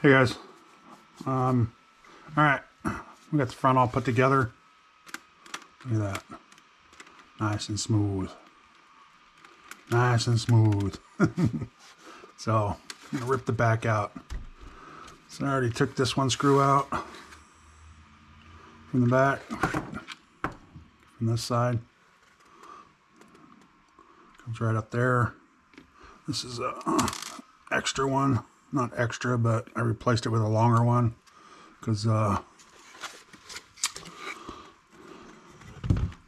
Hey guys, all right, we got the front all put together. Look at that, nice and smooth, nice and smooth. So I'm gonna rip the back out. So I already took this one screw out from the back, from this side. Comes right up there. This is a extra one. Not extra, but I replaced it with a longer one because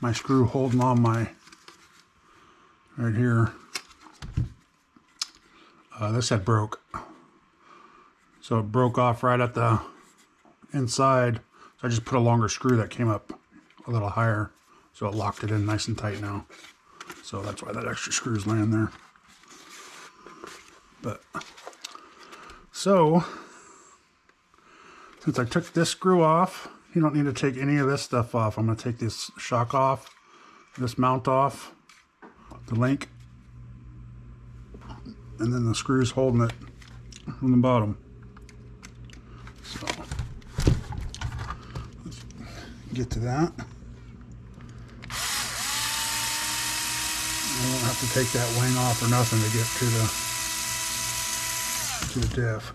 my screw holding on my right here, this had broke, so it broke off right at the inside. So I just put a longer screw that came up a little higher, so it locked it in nice and tight now. So that's why that extra screw is laying there. But so, since I took this screw off, you don't need to take any of this stuff off. I'm going to take this shock off, this mount off, the link, and then the screws holding it from the bottom. So, let's get to that. I won't have to take that wing off or nothing to get to the diff.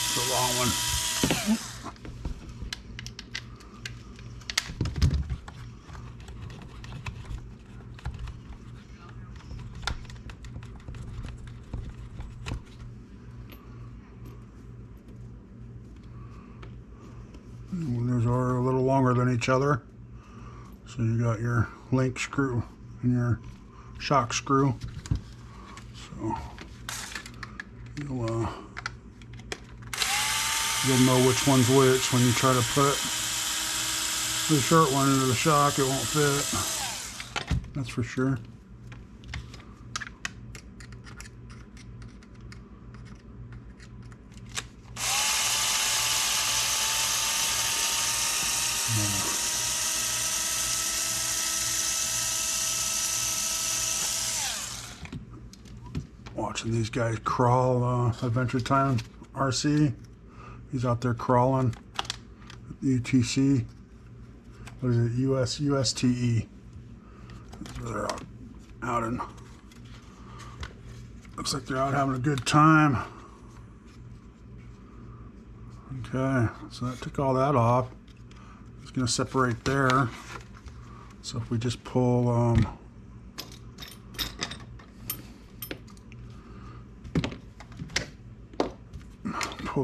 It's a long one. Those are a little longer than each other. So you got your link screw and your shock screw. So you'll know which one's which when you try to put the short one into the shock. It won't fit. That's for sure. Watching these guys crawl, Adventure Time RC. He's out there crawling. UTC. What is it? USTE. They're out and looks like they're out having a good time. Okay, so that took all that off. It's going to separate there. So if we just pull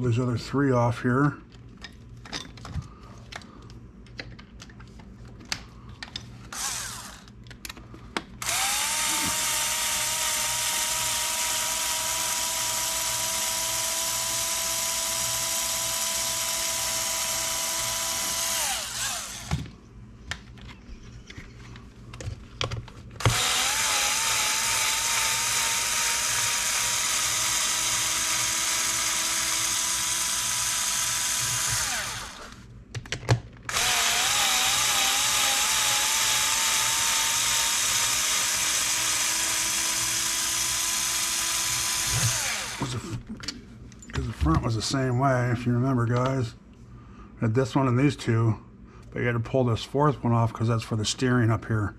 these other three off here. Because the front was the same way, if you remember, guys. I had this one and these two, but you had to pull this fourth one off because that's for the steering up here.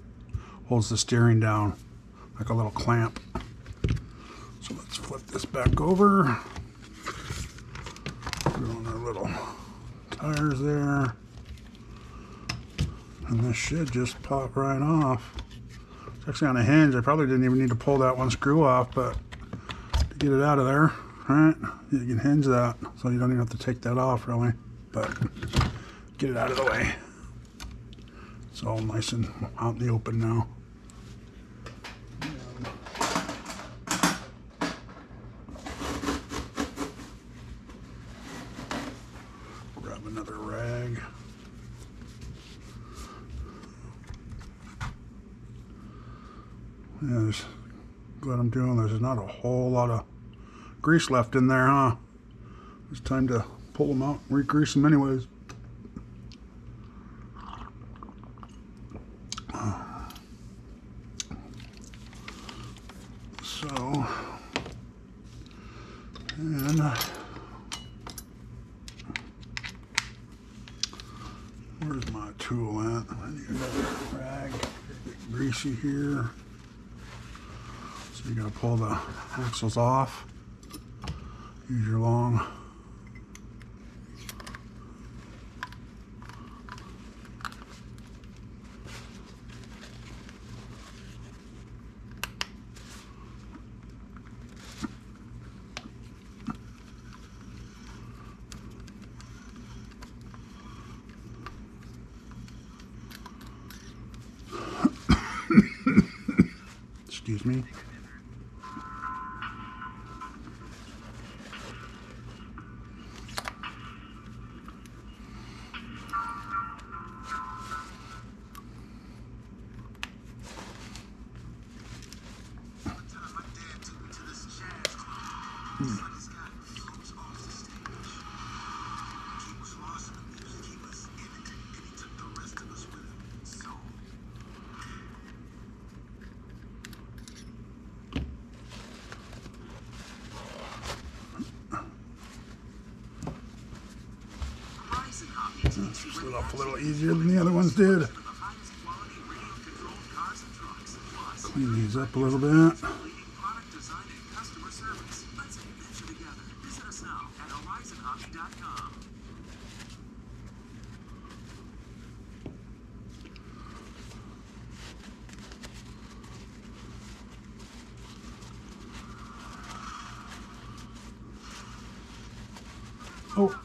Holds the steering down like a little clamp. So let's flip this back over. Put on our little tires there. And this should just pop right off. It's actually on a hinge. I probably didn't even need to pull that one screw off, but to get it out of there, right? You can hinge that, so you don't even have to take that off really, but get it out of the way. It's all nice and out in the open now. Grab another rag. Yeah, there's Look what I'm doing. There's not a whole lot of grease left in there, huh? It's time to pull them out and re-grease them anyways. So, and where's my tool at? I need another rag. Get greasy here. So you gotta pull the axles off. Use your long excuse me. Slid off a little easier than the other ones did. Clean these up a little bit. Oh.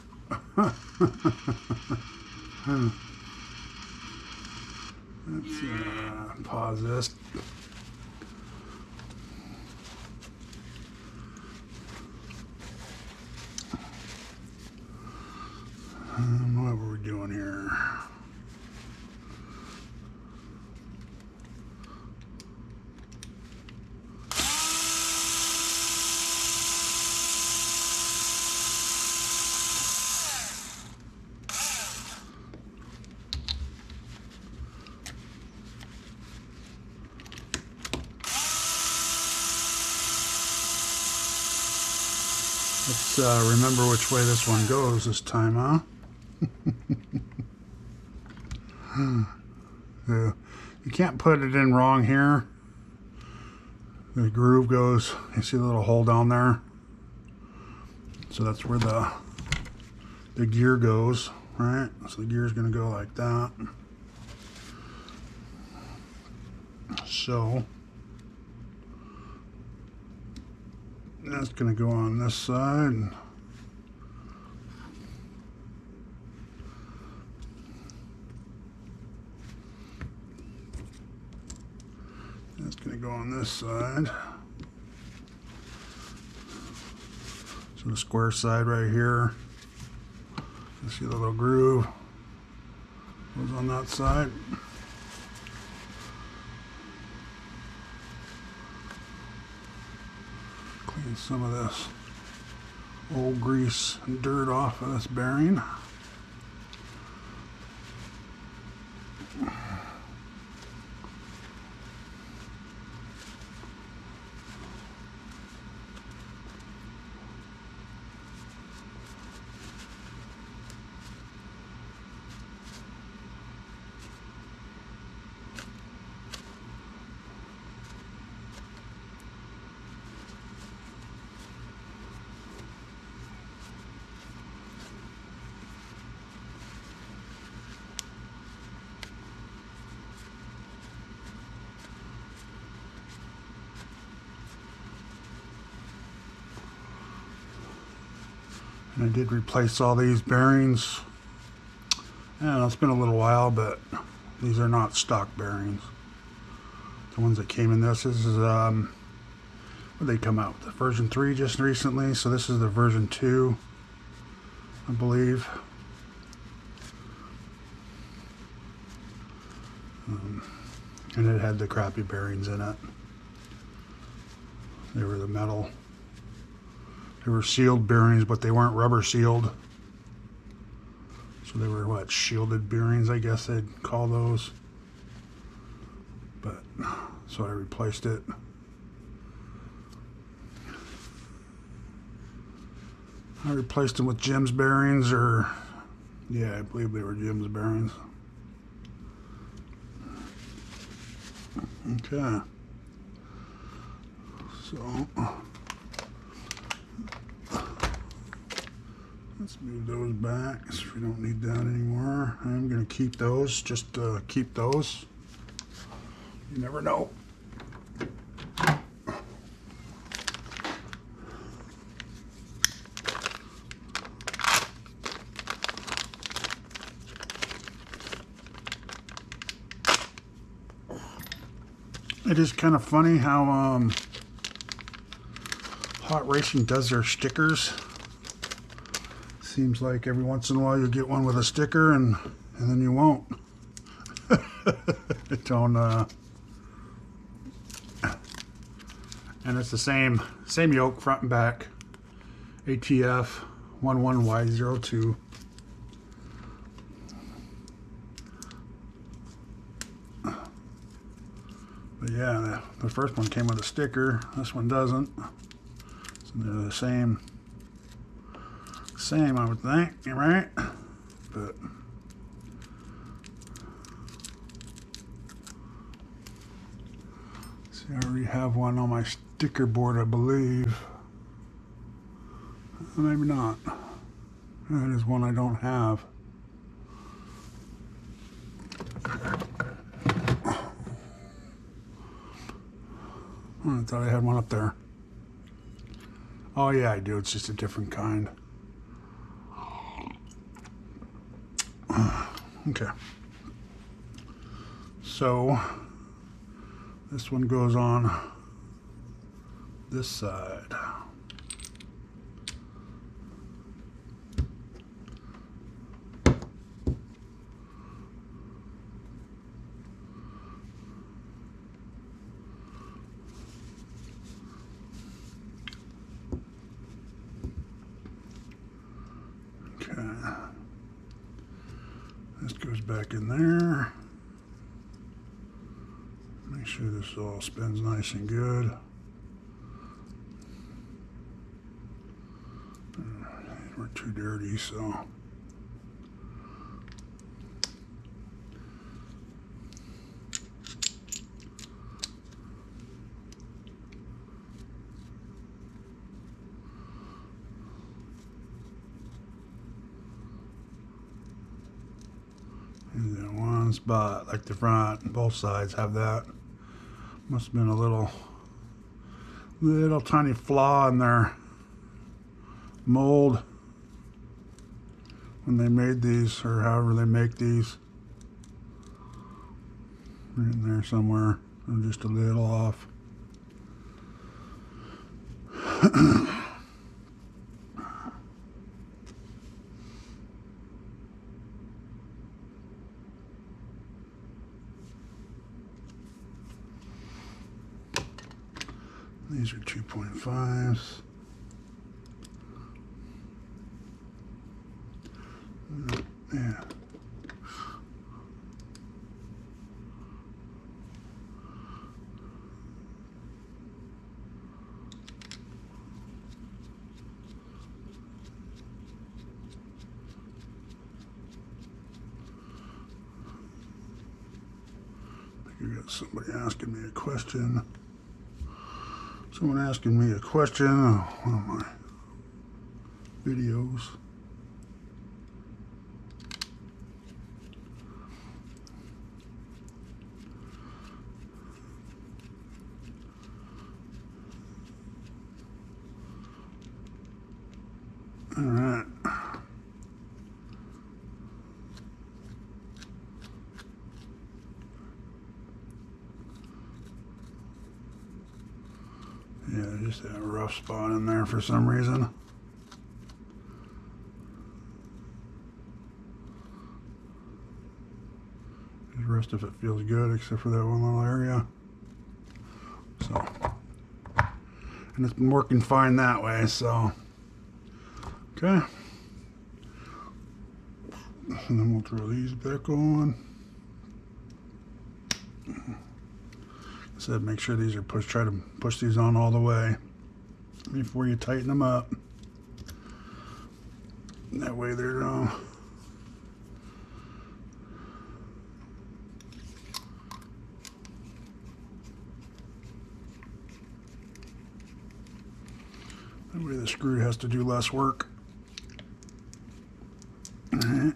Let's pause this. What were we doing here? Let's remember which way this one goes this time, huh? You can't put it in wrong here. The groove goes, you see the little hole down there? So that's where the gear goes, right? So the gear is going to go like that. So that's going to go on this side. That's going to go on this side. So the square side right here. You see the little groove goes on that side. Clean some of this old grease and dirt off of this bearing. And I did replace all these bearings. And it's been a little while, but these are not stock bearings. The ones that came in this is what did they come out with? Version 3 just recently, so this is the version 2, I believe. And it had the crappy bearings in it. They were the metal. They were sealed bearings, but they weren't rubber sealed. So they were what, shielded bearings, I guess they'd call those. But so I replaced it. I replaced them with Jim's bearings, or yeah, I believe they were Jim's bearings. Okay. So let's move those back so we don't need that anymore. I'm going to keep those, just keep those. You never know. It is kind of funny how Hot Racing does their stickers. Seems like every once in a while you get one with a sticker and then you won't. It don't and it's the same yoke front and back. ATF 11Y02. But yeah, the first one came with a sticker. This one doesn't. So they're the same, I would think, right? But see, I already have one on my sticker board, I believe. Maybe not. That is one I don't have. I thought I had one up there. Oh yeah, I do. It's just a different kind. Okay. So this one goes on this side. This goes back in there. Make sure this all spins nice and good. We're too dirty, so. And then one spot, like the front, both sides have that. Must have been a little tiny flaw in their mold when they made these, or however they make these. Right in there somewhere, and just a little off. These are 2.5s. Yeah. You got somebody asking me a question. Someone asking me a question on one of my videos. All right. Yeah, just a rough spot in there for some reason. The rest of it feels good except for that one little area. So, and it's been working fine that way. So, okay. And then we'll throw these back on. Said make sure these are pushed. Try to push these on all the way before you tighten them up. That way they're that way the screw has to do less work. All right.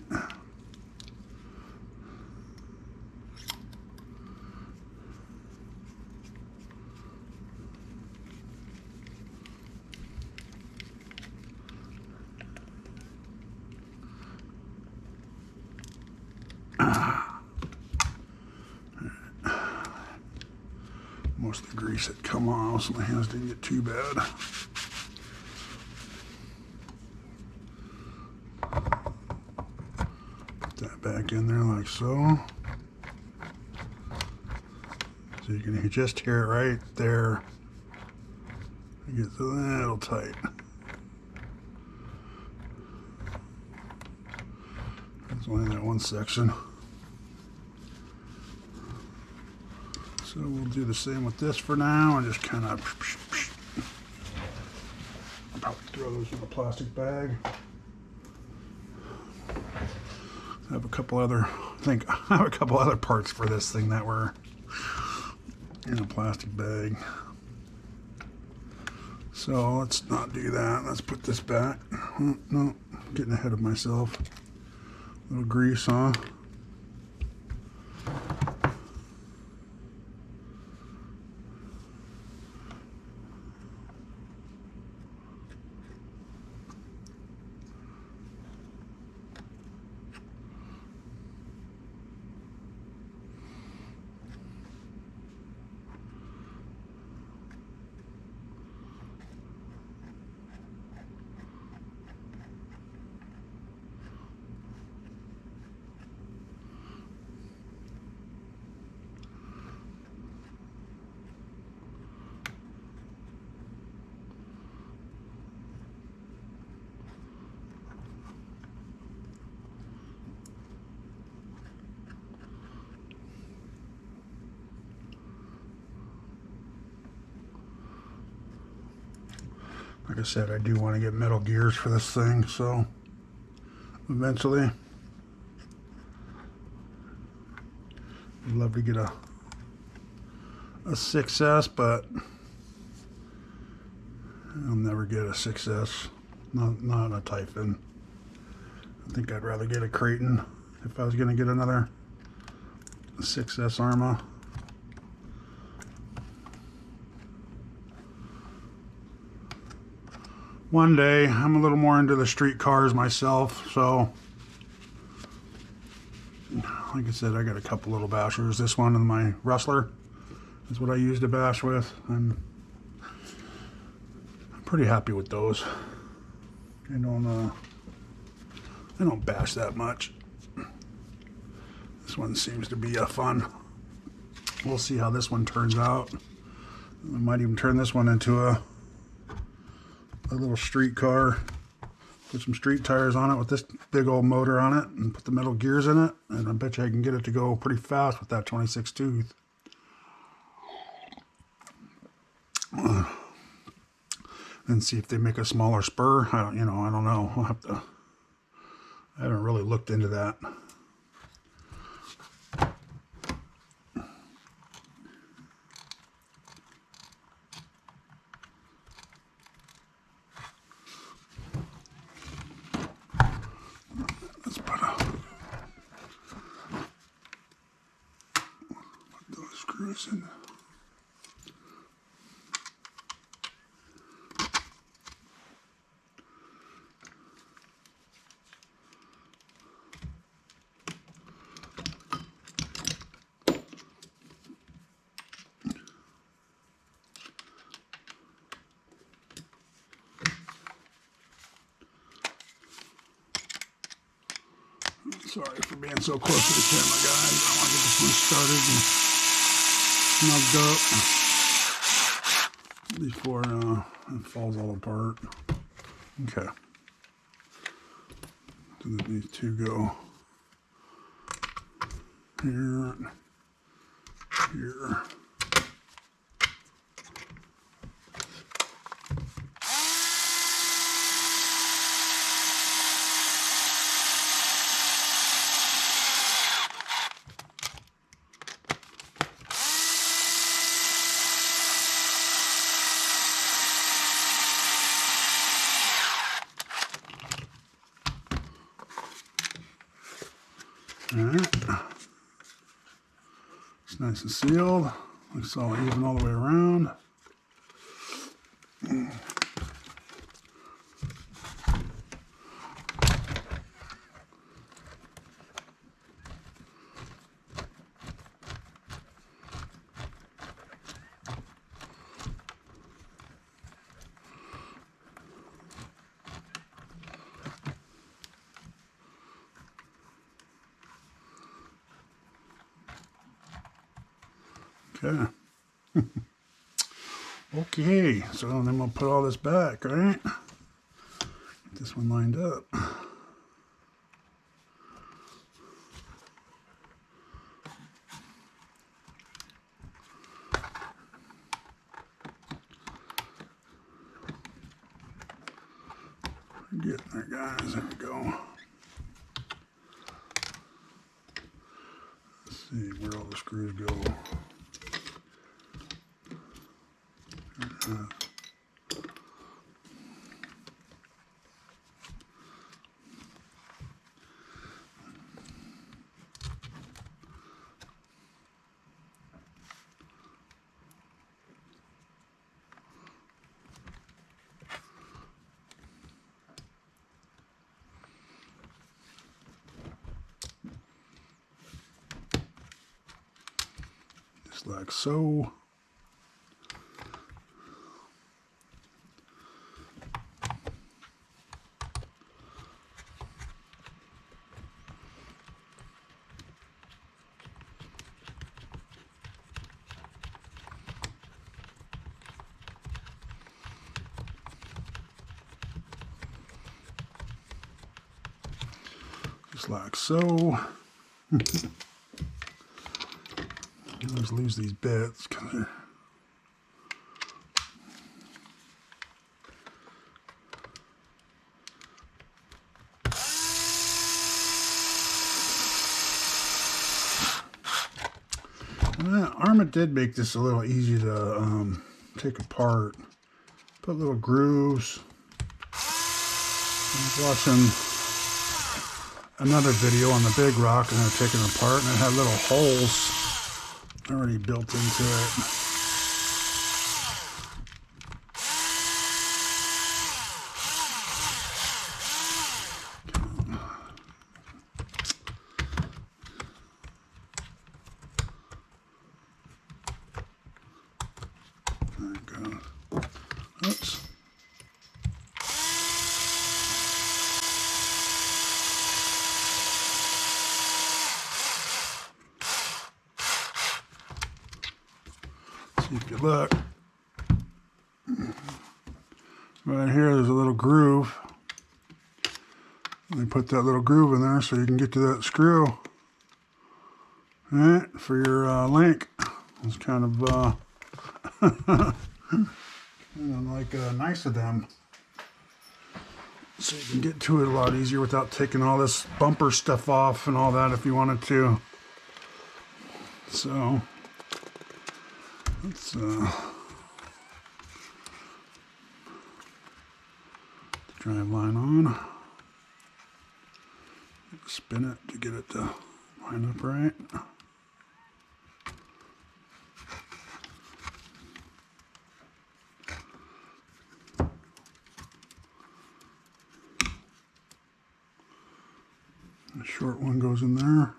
Most of the grease had come off, so my hands didn't get too bad. Put that back in there like so. So you can just hear it right there. It gets a little tight. There's only that one section. So we'll do the same with this for now and just kind of probably throw those in a plastic bag. I have a couple other, I have a couple other parts for this thing that were in a plastic bag. So let's not do that. Let's put this back. Oh, no, getting ahead of myself. A little grease, huh? Like I said, I do want to get metal gears for this thing, so eventually I'd love to get a 6S, but I'll never get a 6S, not a Typhon. I think I'd rather get a Creighton if I was going to get another 6S Arrma. One day. I'm a little more into the street cars myself, so like I said, I got a couple little bashers. This one and my Rustler is what I use to bash with. I'm pretty happy with those. I don't bash that much. This one seems to be fun. We'll see how this one turns out. I might even turn this one into a little street car, put some street tires on it with this big old motor on it and put the metal gears in it, and I bet you I can get it to go pretty fast with that 26 tooth. And see if they make a smaller spur. I don't know. I'll have to, I haven't really looked into that. Screws in. Sorry for being so close to the camera, guys. I want to get this one started and snugged up before it falls all apart. Okay. So these two go here and here. Alright, it's nice and sealed. Looks all even all the way around. Okay. Okay, so then we'll put all this back, right? Get this one lined up. Getting there, guys. There we go. Let's see where all the screws go. Just like so. Just like so. Let's lose these bits. Arrma did make this a little easy to take apart. Put little grooves. I was watching another video on the big rock and they're taking it apart, and it had little holes already built into it. There it goes. Oops. See if you look. Right here, there's a little groove. They put that little groove in there so you can get to that screw. All right, for your link. It's kind of nice of them. So you can get to it a lot easier without taking all this bumper stuff off and all that if you wanted to. So let's drive line on. Spin it to get it to line up right. The short one goes in there.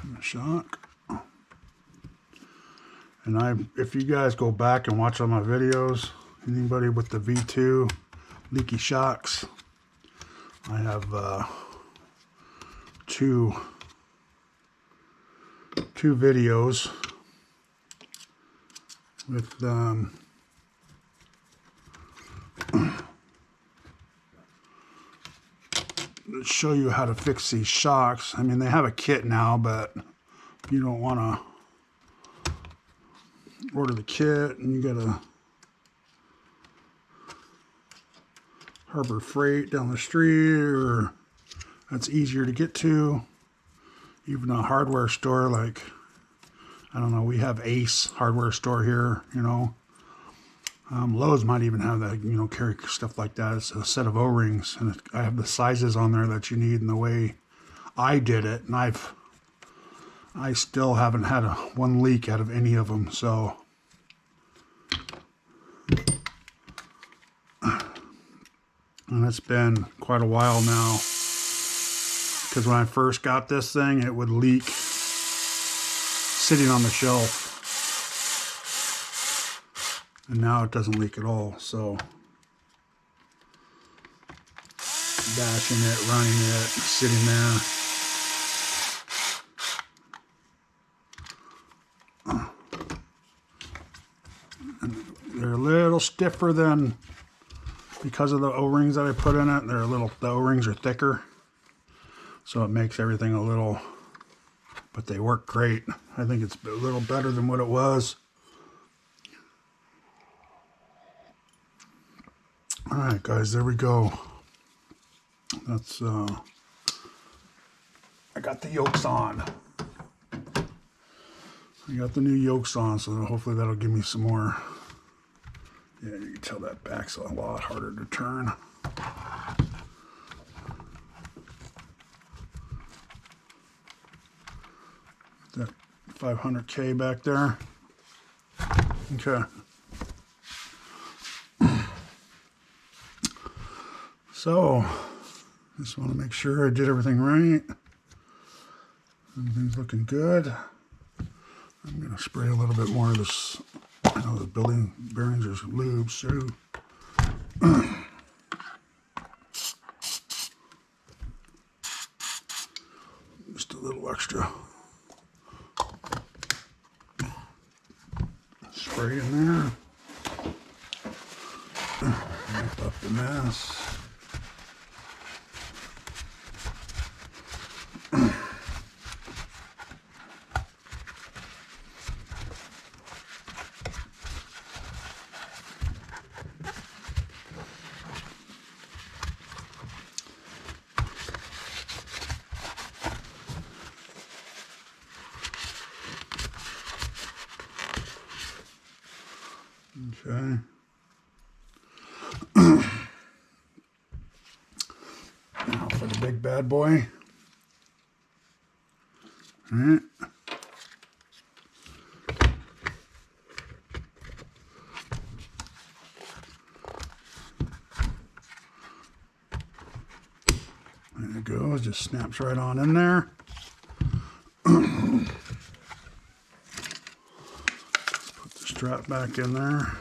And the shock. And if you guys go back and watch all my videos, anybody with the V2 leaky shocks, I have two 2 videos with show you how to fix these shocks. I mean, they have a kit now, but you don't want to order the kit and you gotta Harbor Freight down the street, or that's easier to get to. Even a hardware store like, I don't know, we have Ace hardware store here, you know. Lowe's might even have that, you know, carry stuff like that. It's a set of O-rings, and I have the sizes on there that you need and the way I did it, and I still haven't had one leak out of any of them, so. And it's been quite a while now, because when I first got this thing, it would leak sitting on the shelf. And now it doesn't leak at all, so bashing it, running it, sitting there. And they're a little stiffer than, because of the O-rings that I put in it, the O-rings are thicker. So it makes everything a little, but they work great. I think it's a little better than what it was. Alright guys, there we go. That's, I got the yokes on. I got the new yokes on, so hopefully that'll give me some more. Yeah, you can tell that back's a lot harder to turn. That 500K back there. Okay. So, just want to make sure I did everything right. Everything's looking good. I'm going to spray a little bit more of this. I know the building bearings are lube, so. Just a little extra spray in there. Wipe up the mess. Okay. Now for the big bad boy. All right. There it goes, just snaps right on in there. Put the strap back in there.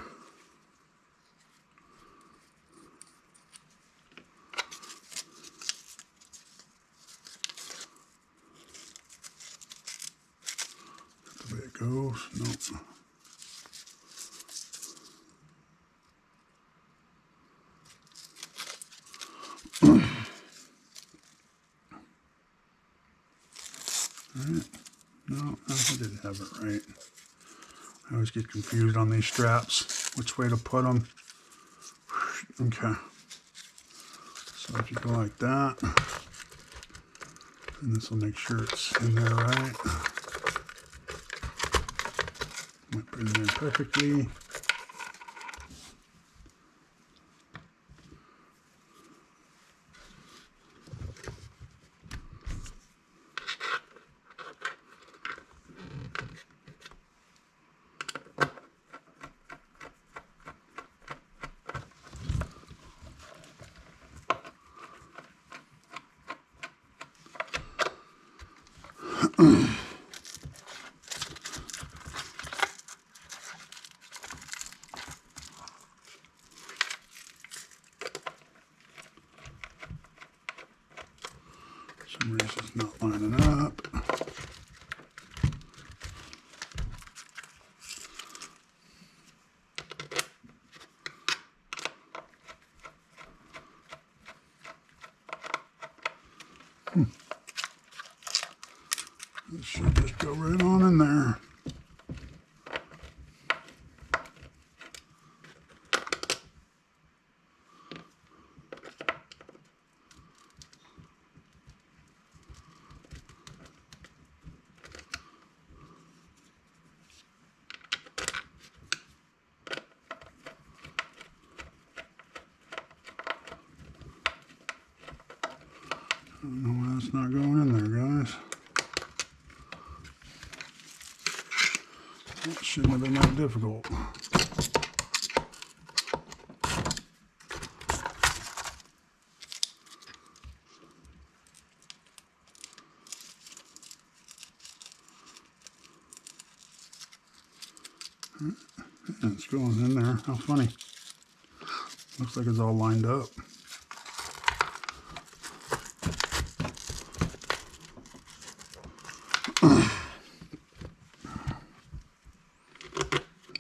The way it goes, nope. Alright, no, I didn't have it right. I always get confused on these straps, which way to put them. Okay, so if you go like that, and this will make sure it's in there right. Might put it in there perfectly. Some reason's not lining up. Should just go right on in there. I don't know why that's not going in there, guys. That shouldn't have been that difficult. Yeah, it's going in there. How funny. Looks like it's all lined up.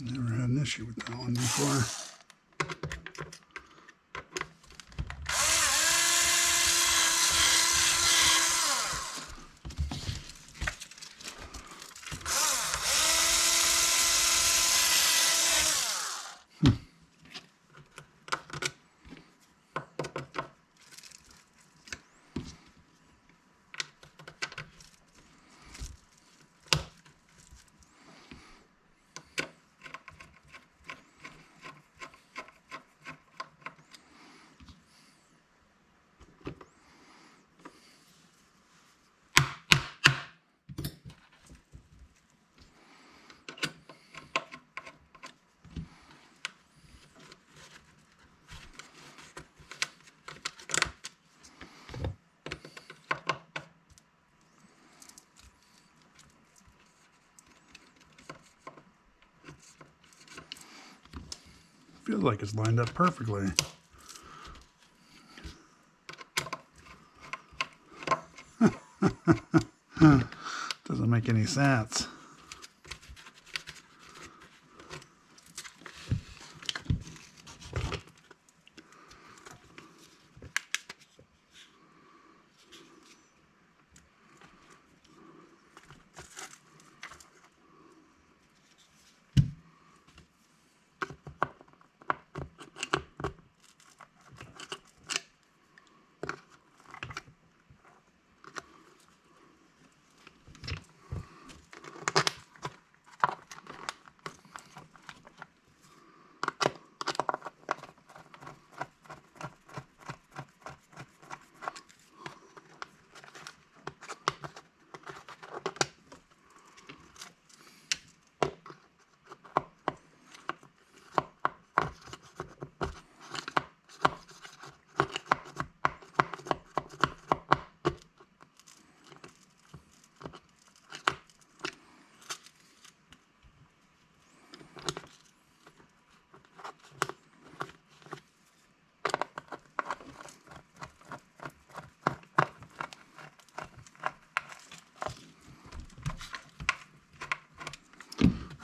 Never had an issue with that one before. Feels like it's lined up perfectly. Doesn't make any sense.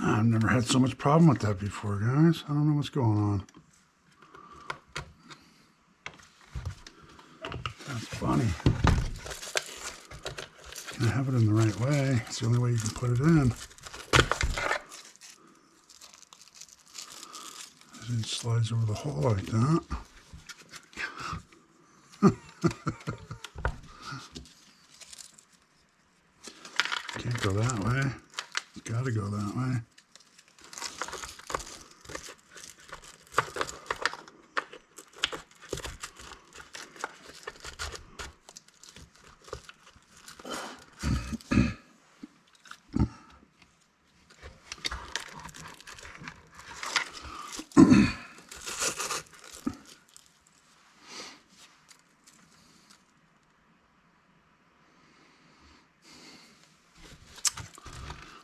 I've never had so much problem with that before, guys. I don't know what's going on. That's funny. Can I have it in the right way? It's the only way you can put it in. It slides over the hole like that. Can't go that way. It's got to go that way.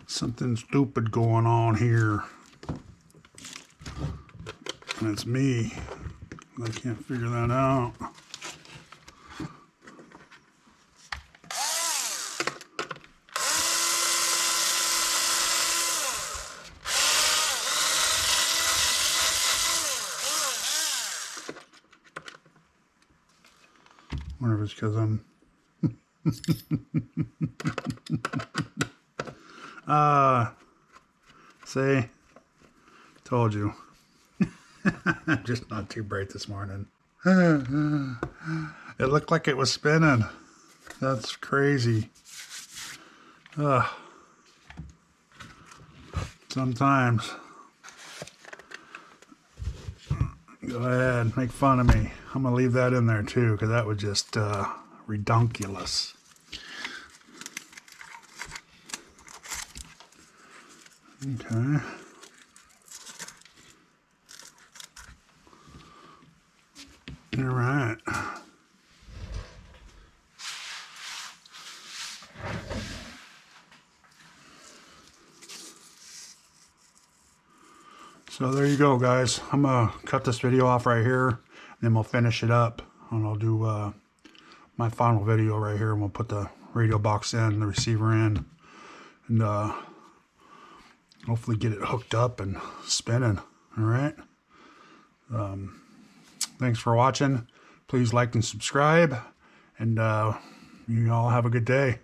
Something stupid going on here. And it's me. I can't figure that out. Wonder if it's because I'm See? Told you. I'm just not too bright this morning. It looked like it was spinning. That's crazy. Sometimes. Go ahead, make fun of me. I'm going to leave that in there too, because that was just redunculous. Okay. All right. So there you go, guys. I'm gonna cut this video off right here, then we'll finish it up, and I'll do my final video right here, and we'll put the radio box in, the receiver in, and hopefully get it hooked up and spinning. All right. Thanks for watching. Please like and subscribe, and you all have a good day.